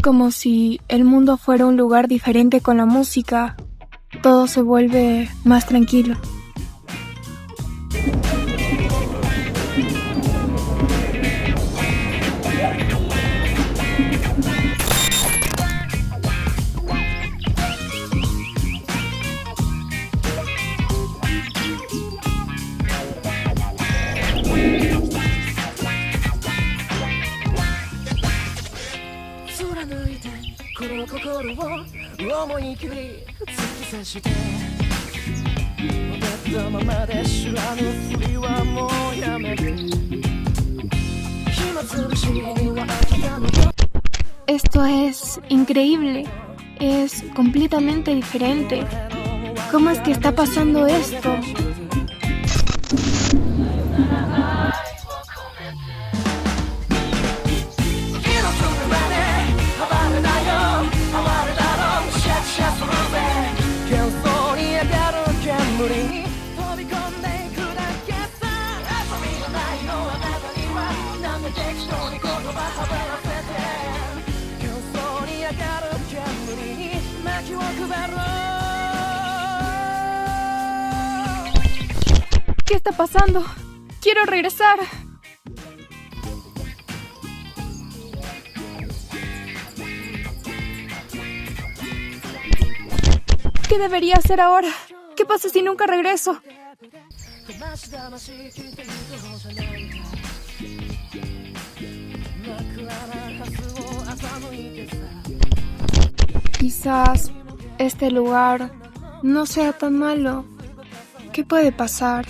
como si el mundo fuera un lugar diferente con la música. Todo se vuelve más tranquilo. Esto es increíble, es completamente diferente. ¿Cómo es que está pasando esto? ¿Qué está pasando? ¡Quiero regresar! ¿Qué debería hacer ahora? ¿Qué pasa si nunca regreso? Quizás este lugar no sea tan malo. ¿Qué puede pasar?